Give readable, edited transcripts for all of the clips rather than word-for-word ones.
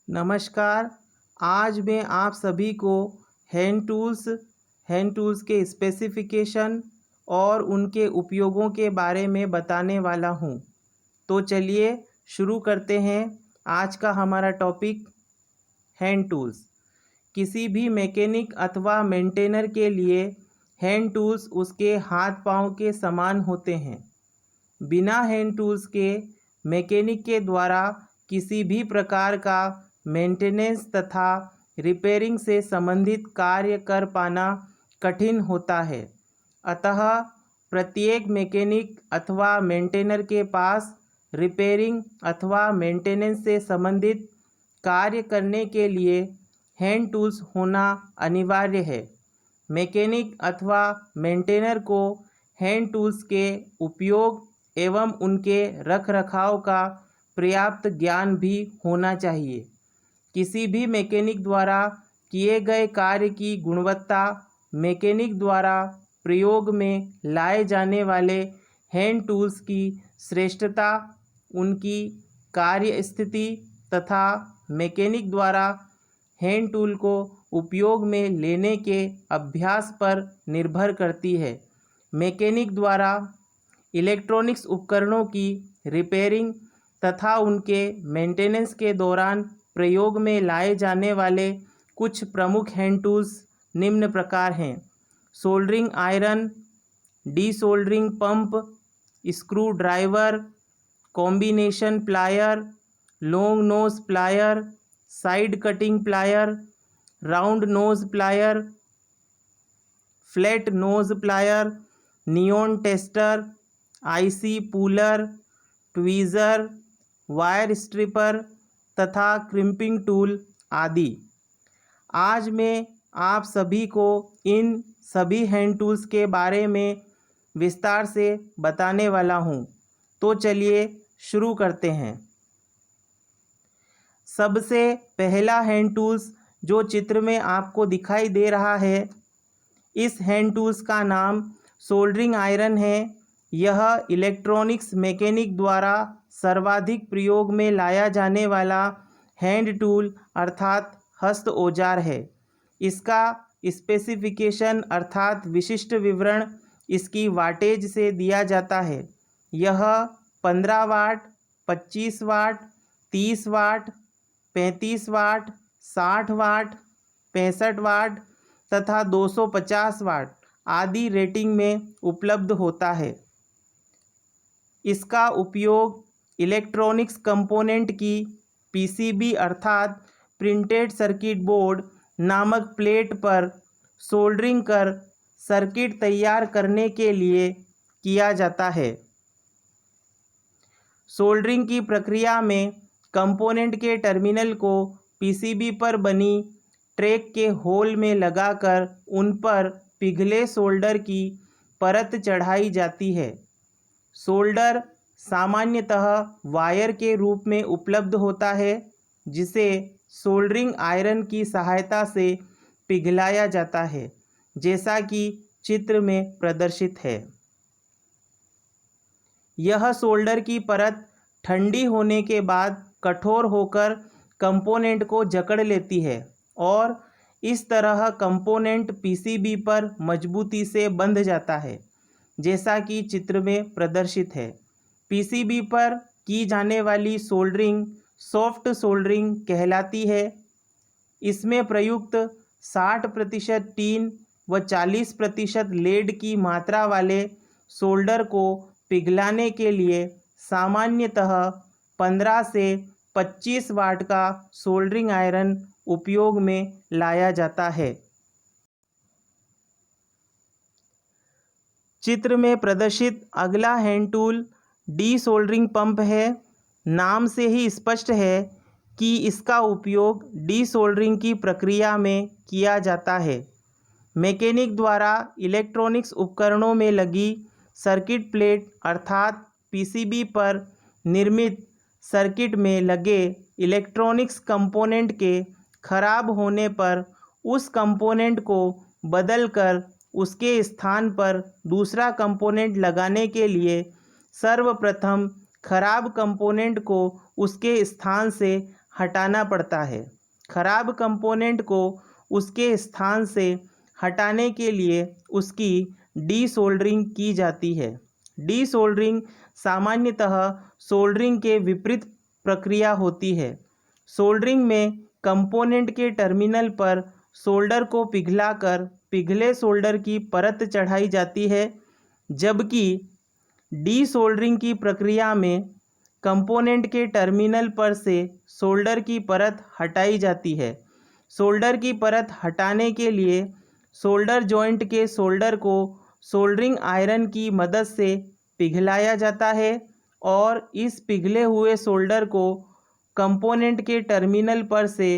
नमस्कार। आज मैं आप सभी को हैंड टूल्स के स्पेसिफिकेशन और उनके उपयोगों के बारे में बताने वाला हूँ। तो चलिए शुरू करते हैं। आज का हमारा टॉपिक हैंड टूल्स। किसी भी मैकेनिक अथवा मेंटेनर के लिए हैंड टूल्स उसके हाथ पांव के समान होते हैं। बिना हैंड टूल्स के मैकेनिक के द्वारा किसी भी प्रकार का मेंटेनेंस तथा रिपेयरिंग से संबंधित कार्य कर पाना कठिन होता है। अतः प्रत्येक मैकेनिक अथवा मेंटेनर के पास रिपेयरिंग अथवा मेंटेनेंस से संबंधित कार्य करने के लिए हैंड टूल्स होना अनिवार्य है। मैकेनिक अथवा मेंटेनर को हैंड टूल्स के उपयोग एवं उनके रखरखाव का पर्याप्त ज्ञान भी होना चाहिए। किसी भी मैकेनिक द्वारा किए गए कार्य की गुणवत्ता मैकेनिक द्वारा प्रयोग में लाए जाने वाले हैंड टूल्स की श्रेष्ठता, उनकी कार्य स्थिति तथा मैकेनिक द्वारा हैंड टूल को उपयोग में लेने के अभ्यास पर निर्भर करती है। मैकेनिक द्वारा इलेक्ट्रॉनिक्स उपकरणों की रिपेयरिंग तथा उनके मेंटेनेंस के दौरान प्रयोग में लाए जाने वाले कुछ प्रमुख हैंड टूल्स निम्न प्रकार हैं: soldering iron, desoldering pump, screw driver, combination plier, long nose plier, side cutting plier, round knows plier, flat knows plier, neon tester, IC puller, tweezer, wire stripper तथा क्रिम्पिंग टूल आदि। आज मैं आप सभी को इन सभी हैंड टूल्स के बारे में विस्तार से बताने वाला हूँ। तो चलिए शुरू करते हैं। सबसे पहला हैंड टूल्स जो चित्र में आपको दिखाई दे रहा है, इस हैंड टूल्स का नाम सोल्डरिंग आयरन है। यह इलेक्ट्रॉनिक्स मैकेनिक द्वारा सर्वाधिक प्रयोग में लाया जाने वाला हैंड टूल अर्थात हस्त औजार है। इसका स्पेसिफिकेशन अर्थात विशिष्ट विवरण इसकी वाटेज से दिया जाता है। यह 15 वाट, 25 वाट, 30 वाट, 35 वाट, 60 वाट, 65 वाट तथा 250 वाट आदि रेटिंग में उपलब्ध होता है। इसका उपयोग इलेक्ट्रॉनिक्स कंपोनेंट की पीसीबी अर्थात प्रिंटेड सर्किट बोर्ड नामक प्लेट पर सोल्डरिंग कर सर्किट तैयार करने के लिए किया जाता है। सोल्डरिंग की प्रक्रिया में कंपोनेंट के टर्मिनल को पीसीबी पर बनी ट्रैक के होल में लगाकर उन पर पिघले सोल्डर की परत चढ़ाई जाती है। सोल्डर सामान्यतः वायर के रूप में उपलब्ध होता है, जिसे सोल्डरिंग आयरन की सहायता से पिघलाया जाता है, जैसा कि चित्र में प्रदर्शित है। यह सोल्डर की परत ठंडी होने के बाद कठोर होकर कंपोनेंट को जकड़ लेती है और इस तरह कंपोनेंट पीसीबी पर मजबूती से बंध जाता है, जैसा कि चित्र में प्रदर्शित है। पीसीबी पर की जाने वाली सोल्डरिंग सॉफ्ट सोल्डरिंग कहलाती है। इसमें प्रयुक्त 60% टीन व 40% लेड की मात्रा वाले सोल्डर को पिघलाने के लिए सामान्यतः 15 से 25 वाट का सोल्डरिंग आयरन उपयोग में लाया जाता है। चित्र में प्रदर्शित अगला हैंड टूल डीसोल्डरिंग पंप है। नाम से ही स्पष्ट है कि इसका उपयोग डीसोल्डरिंग की प्रक्रिया में किया जाता है। मैकेनिक द्वारा इलेक्ट्रॉनिक्स उपकरणों में लगी सर्किट प्लेट अर्थात पीसीबी पर निर्मित सर्किट में लगे इलेक्ट्रॉनिक्स कंपोनेंट के खराब होने पर उस कंपोनेंट को बदलकर उसके स्थान पर दूसरा कंपोनेंट लगाने के लिए सर्वप्रथम खराब कंपोनेंट को उसके स्थान से हटाना पड़ता है। खराब कंपोनेंट को उसके स्थान से हटाने के लिए उसकी डीसोल्डरिंग की जाती है। डीसोल्डरिंग सामान्यतः सोल्डरिंग के विपरीत प्रक्रिया होती है। सोल्डरिंग में कंपोनेंट के टर्मिनल पर सोल्डर को पिघलाकर पिघले सोल्डर की परत चढ़ाई जाती है, जबकि डीसोल्डरिंग की प्रक्रिया में कंपोनेंट के टर्मिनल पर से सोल्डर की परत हटाई जाती है। सोल्डर की परत हटाने के लिए सोल्डर जॉइंट के सोल्डर को सोल्डरिंग आयरन की मदद से पिघलाया जाता है और इस पिघले हुए सोल्डर को कंपोनेंट के टर्मिनल पर से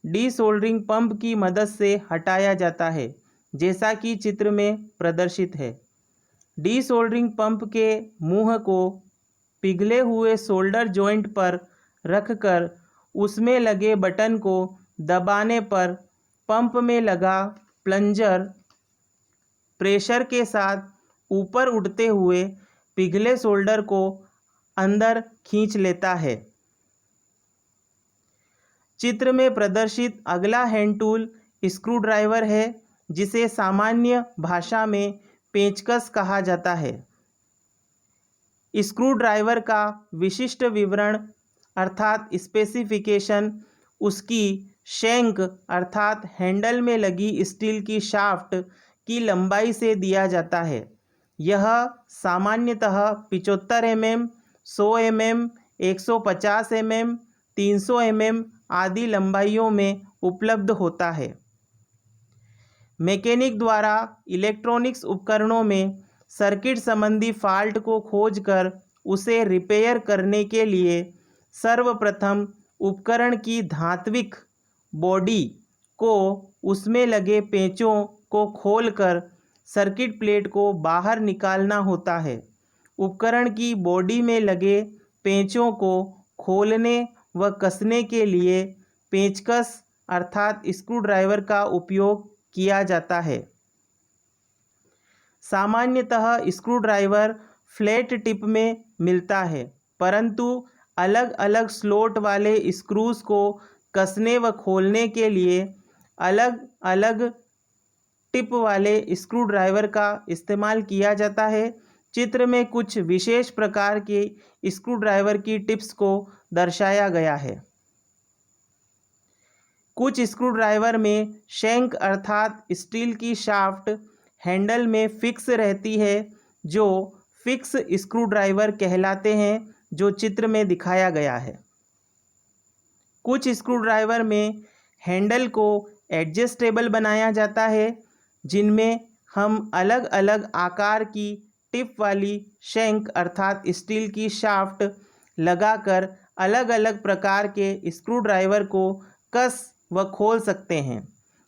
डीसोल्डरिंग पंप की मदद से हटाया जाता है, जैसा कि चित्र में प्रदर्शित है। डीसोल्डरिंग पंप के मुंह को पिघले हुए सोल्डर जॉइंट पर रखकर उसमें लगे बटन को दबाने पर पंप में लगा प्लंजर प्रेशर के साथ ऊपर उठते हुए पिघले सोल्डर को अंदर खींच लेता है। चित्र में प्रदर्शित अगला हैंड टूल स्क्रू ड्राइवर है, जिसे सामान्य भाषा में पेंचकस कहा जाता है। स्क्रू ड्राइवर का विशिष्ट विवरण अर्थात स्पेसिफिकेशन उसकी शैंक अर्थात हैंडल में लगी स्टील की शाफ्ट की लंबाई से दिया जाता है। यह सामान्यतः 75 mm, 100 mm, 150 mm, 300 mm आदि लंबाइयों में उपलब्ध होता है। मैकेनिक द्वारा इलेक्ट्रॉनिक्स उपकरणों में सर्किट संबंधी फॉल्ट को खोजकर उसे रिपेयर करने के लिए सर्वप्रथम उपकरण की धात्विक बॉडी को उसमें लगे पेंचों को खोलकर सर्किट प्लेट को बाहर निकालना होता है। उपकरण की बॉडी में लगे पेंचों को खोलने व कसने के लिए पेंचकस अर्थात स्क्रू ड्राइवर का उपयोग किया जाता है। सामान्यतः स्क्रू ड्राइवर फ्लैट टिप में मिलता है, परंतु अलग अलग स्लॉट वाले स्क्रूज को कसने व खोलने के लिए अलग अलग टिप वाले स्क्रू ड्राइवर का इस्तेमाल किया जाता है। चित्र में कुछ विशेष प्रकार के स्क्रू ड्राइवर की टिप्स को दर्शाया गया है। कुछ स्क्रू ड्राइवर में शैंक अर्थात स्टील की शाफ्ट हैंडल में फिक्स रहती है, जो फिक्स स्क्रू ड्राइवर कहलाते हैं, जो चित्र में दिखाया गया है। कुछ स्क्रू ड्राइवर में हैंडल को एडजस्टेबल बनाया जाता है, जिनमें हम अलग अलग आकार की टिप वाली शैंक अर्थात स्टील की शाफ्ट लगाकर अलग अलग प्रकार के स्क्रू ड्राइवर को कस व खोल सकते हैं।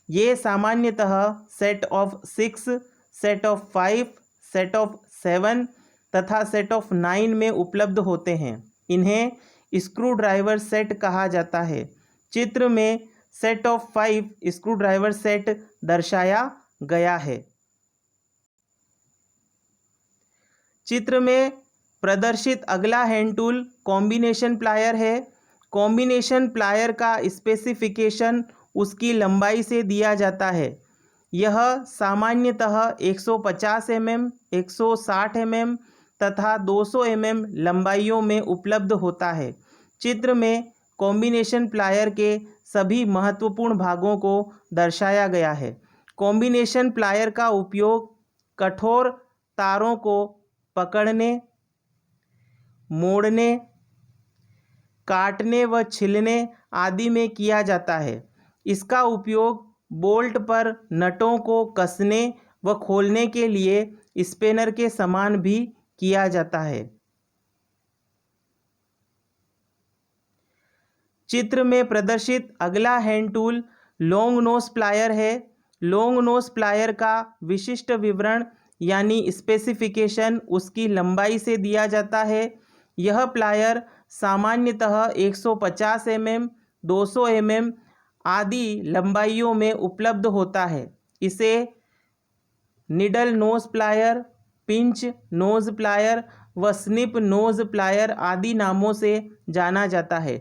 ये सामान्यतः set of 6, set of 5, set of 7 तथा सेट ऑफ 9 में उपलब्ध होते हैं। इन्हें स्क्रू ड्राइवर सेट कहा जाता है। चित्र में set of 5 screw driver set दर्शाया गया है। चित्र में प्रदर्शित अगला हैंड टूल कॉम्बिनेशन प्लायर है। कॉम्बिनेशन प्लायर का स्पेसिफिकेशन उसकी लंबाई से दिया जाता है। यह सामान्यतः 150 mm, 160 mm तथा 200 mm लंबाइयों में उपलब्ध होता है। चित्र में कॉम्बिनेशन प्लायर के सभी महत्वपूर्ण भागों को दर्शाया गया है। कॉम्बिनेशन प्लायर का उपयोग कठोर तारों को पकड़ने, मोड़ने, काटने व छिलने आदि में किया जाता है। इसका उपयोग बोल्ट पर नटों को कसने व खोलने के लिए स्पेनर के समान भी किया जाता है। चित्र में प्रदर्शित अगला hand tool long nose plier है। लॉन्ग नोज प्लायर का विशिष्ट विवरण यानी स्पेसिफिकेशन उसकी लंबाई से दिया जाता है। यह प्लायर सामान्यतः 150 mm, 200 mm आदि लंबाइयों में उपलब्ध होता है। इसे needle knows plier, pinch knows plier व स्निप नोज प्लायर आदि नामों से जाना जाता है।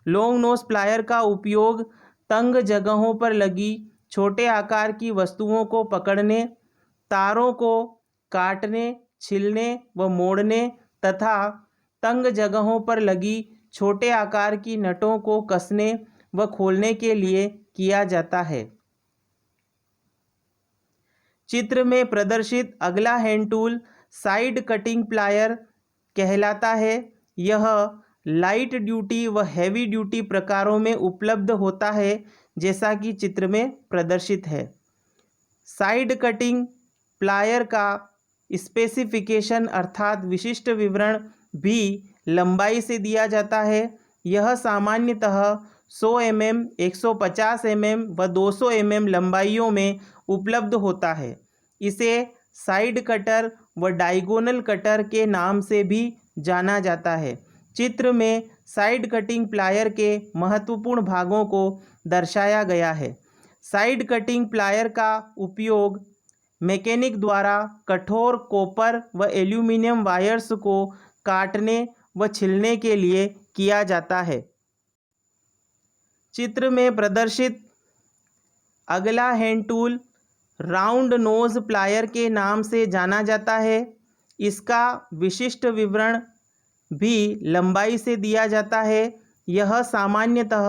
लॉन्ग नोज प्लायर का उपयोग तंग जगहों पर लगी छोटे आकार की वस्तुओं को पकड़ने, तारों को काटने, छीलने व मोड़ने तथा तंग जगहों पर लगी छोटे आकार की नटों को कसने व खोलने के लिए किया जाता है। चित्र में प्रदर्शित अगला hand tool side cutting plier कहलाता है। यह लाइट ड्यूटी व हैवी ड्यूटी प्रकारों में उपलब्ध होता है, जैसा कि चित्र में प्रदर्शित है। साइड कटिंग प्लायर का स्पेसिफिकेशन अर्थात विशिष्ट विवरण भी लंबाई से दिया जाता है। यह सामान्यतः 100 mm, 150 mm व 200 mm लंबाइयों में उपलब्ध होता है। इसे साइड कटर व डायगोनल कटर के नाम से भी जाना जाता है। चित्र में साइड कटिंग प्लायर के महत्वपूर्ण भागों को दर्शाया गया है। साइड कटिंग प्लायर का उपयोग मैकेनिक द्वारा कठोर कॉपर व एल्यूमीनियम वायर्स को काटने व छीलने के लिए किया जाता है। चित्र में प्रदर्शित अगला hand tool round knows plier के नाम से जाना जाता है। इसका विशिष्ट विवरण भी लंबाई से दिया जाता है। यह सामान्यतः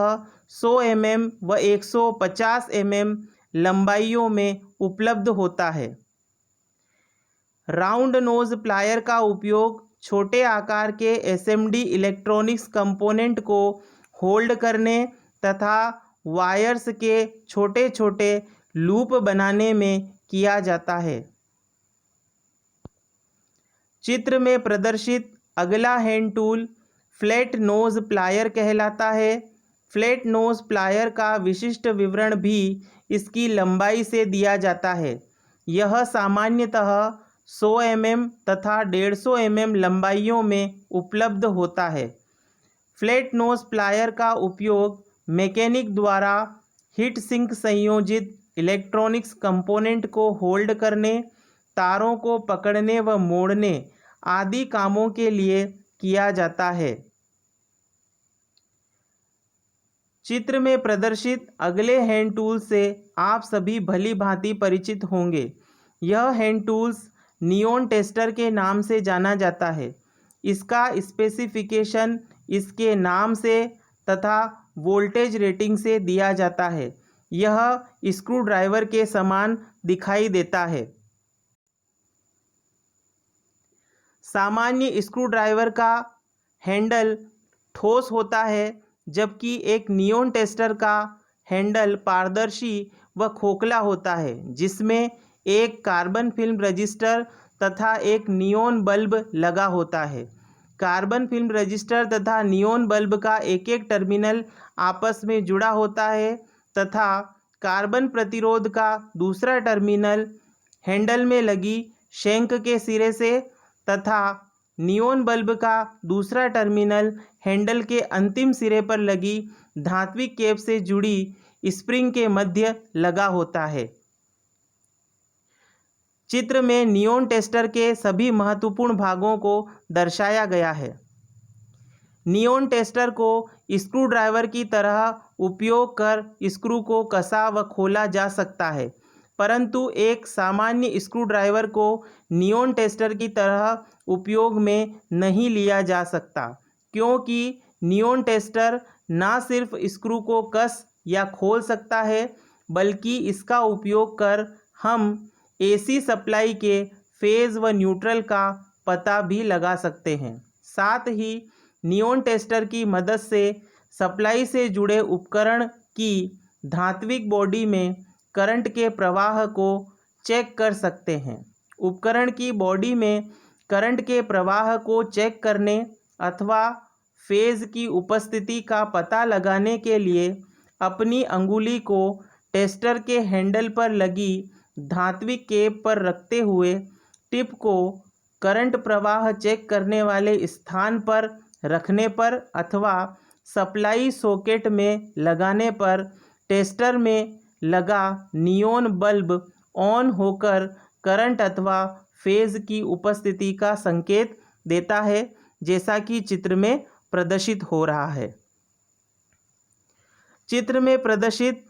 100 mm व 150 mm लंबाइयों में उपलब्ध होता है। राउंड नोज प्लायर का उपयोग छोटे आकार के एसएमडी इलेक्ट्रॉनिक्स कंपोनेंट को होल्ड करने तथा वायर्स के छोटे छोटे लूप बनाने में किया जाता है। चित्र में प्रदर्शित अगला hand tool flat knows plier कहलाता है। फ्लैट नोज प्लायर का विशिष्ट विवरण भी इसकी लंबाई से दिया जाता है। यह सामान्यतः 100 mm तथा 150 mm लंबाइयों में उपलब्ध होता है। फ्लैट नोज प्लायर का उपयोग मैकेनिक द्वारा हीट सिंक संयोजित इलेक्ट्रॉनिक्स कंपोनेंट को होल्ड करने, तारों को पकड़ने व मोड़ने आदि कामों के लिए किया जाता है। चित्र में प्रदर्शित अगले हैंड टूल से आप सभी भली भांति परिचित होंगे। यह हैंड टूल्स नियॉन टेस्टर के नाम से जाना जाता है। इसका स्पेसिफिकेशन इसके नाम से तथा वोल्टेज रेटिंग से दिया जाता है। यह स्क्रू ड्राइवर के समान दिखाई देता है। सामान्य स्क्रू ड्राइवर का हैंडल ठोस होता है, जबकि एक नियॉन टेस्टर का हैंडल पारदर्शी व खोखला होता है, जिसमें एक कार्बन फिल्म रजिस्टर तथा एक नियॉन बल्ब लगा होता है। कार्बन फिल्म रजिस्टर तथा नियॉन बल्ब का एक एक टर्मिनल आपस में जुड़ा होता है तथा कार्बन प्रतिरोध का दूसरा टर्मिनल हैंडल में लगी शंक के सिरे से तथा नियॉन बल्ब का दूसरा टर्मिनल हैंडल के अंतिम सिरे पर लगी धात्विक कैप से जुड़ी स्प्रिंग के मध्य लगा होता है। चित्र में नियॉन टेस्टर के सभी महत्वपूर्ण भागों को दर्शाया गया है। नियॉन टेस्टर को स्क्रू ड्राइवर की तरह उपयोग कर स्क्रू को कसा व खोला जा सकता है, परंतु एक सामान्य स्क्रू ड्राइवर को नियॉन टेस्टर की तरह उपयोग में नहीं लिया जा सकता, क्योंकि नियॉन टेस्टर न सिर्फ स्क्रू को कस या खोल सकता है, बल्कि इसका उपयोग कर हम एसी सप्लाई के फेज व न्यूट्रल का पता भी लगा सकते हैं। साथ ही नियॉन टेस्टर की मदद से सप्लाई से जुड़े उपकरण की धात्विक बॉडी में करंट के प्रवाह को चेक कर सकते हैं। उपकरण की बॉडी में करंट के प्रवाह को चेक करने अथवा फेज की उपस्थिति का पता लगाने के लिए अपनी अंगुली को टेस्टर के हैंडल पर लगी धात्विक कैप पर रखते हुए टिप को करंट प्रवाह चेक करने वाले स्थान पर रखने पर अथवा सप्लाई सॉकेट में लगाने पर टेस्टर में लगा नियॉन बल्ब ऑन होकर करंट अथवा फेज की उपस्थिति का संकेत देता है, जैसा कि चित्र में प्रदर्शित हो रहा है। चित्र में प्रदर्शित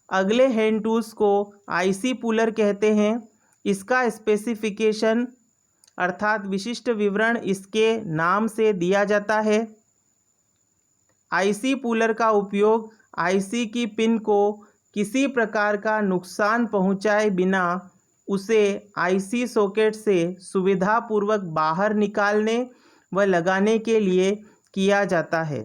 अगले हैंड टूल्स को आईसी पुलर कहते हैं। इसका स्पेसिफिकेशन अर्थात विशिष्ट विवरण इसके नाम से दिया जाता है। आईसी पुलर का उपयोग आईसी की पिन को किसी प्रकार का नुकसान पहुंचाए बिना उसे आईसी सॉकेट से सुविधापूर्वक बाहर निकालने व लगाने के लिए किया जाता है।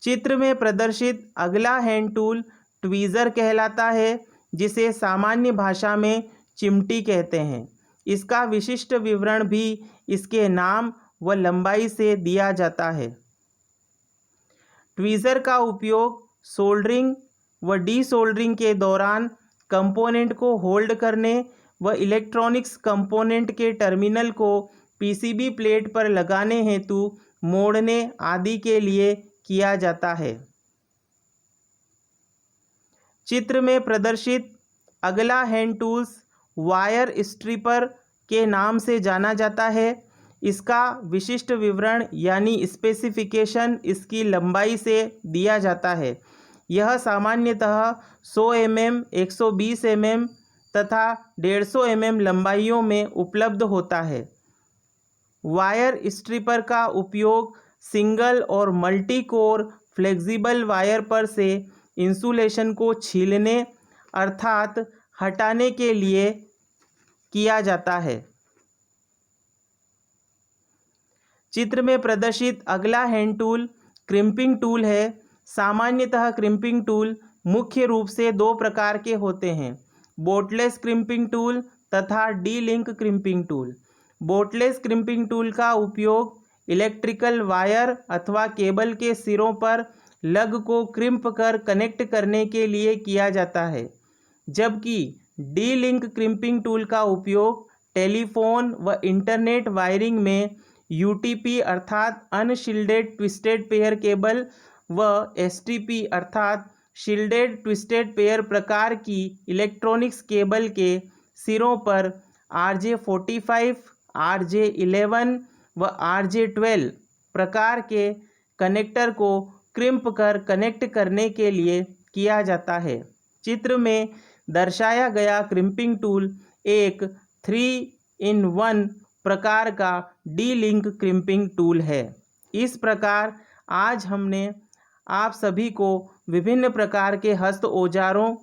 चित्र में प्रदर्शित अगला हैंड टूल ट्वीज़र कहलाता है, जिसे सामान्य भाषा में चिमटी कहते हैं। इसका विशिष्ट विवरण भी इसके नाम व लंबाई से दिया जाता है। ट्वीज़र का उपयोग सोल्डरिंग व डीसोल्डरिंग के दौरान कंपोनेंट को होल्ड करने व इलेक्ट्रॉनिक्स कंपोनेंट के टर्मिनल को पीसीबी प्लेट पर लगाने हेतु मोड़ने आदि के लिए किया जाता है। चित्र में प्रदर्शित अगला हैंड टूल्स वायर स्ट्रिपर के नाम से जाना जाता है। इसका विशिष्ट विवरण यानी स्पेसिफिकेशन इसकी लंबाई से दिया जाता है। यह सामान्यतः 100 mm, 120 mm तथा 150 mm लंबाइयों में उपलब्ध होता है। वायर स्ट्रिपर का उपयोग सिंगल और मल्टी कोर फ्लेक्सिबल वायर पर से इंसुलेशन को छीलने अर्थात हटाने के लिए किया जाता है। चित्र में प्रदर्शित अगला हैंड टूल क्रिम्पिंग टूल है। सामान्यतः क्रिम्पिंग टूल मुख्य रूप से दो प्रकार के होते हैं, बोटलेस क्रिम्पिंग टूल तथा D link crimping tool. Boltless crimping tool का उपयोग इलेक्ट्रिकल वायर अथवा केबल के सिरों पर लग को क्रिम्प कर कनेक्ट करने के लिए किया जाता है, जबकि डी लिंक क्रिम्पिंग टूल का उपयोग टेलीफोन व इंटरनेट वायरिंग में यूटीपी अर्थात अनशील्डेड ट्विस्टेड पेयर केबल व एसटीपी अर्थात शील्डेड ट्विस्टेड पेयर प्रकार की इलेक्ट्रॉनिक्स केबल के सिरों पर RJ45, RJ11 व RJ12 प्रकार के कनेक्टर को क्रिम्प कर कनेक्ट करने के लिए किया जाता है। चित्र में दर्शाया गया क्रिम्पिंग टूल एक 3-in-1 प्रकार का डी लिंक क्रिम्पिंग टूल है। इस प्रकार आज हमने आप सभी को विभिन्न प्रकार के हस्त औजारों,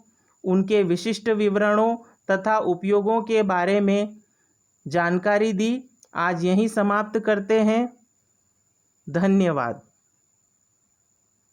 उनके विशिष्ट विवरणों तथा उपयोगों के बारे में जानकारी दी। आज यहीं समाप्त करते हैं। धन्यवाद।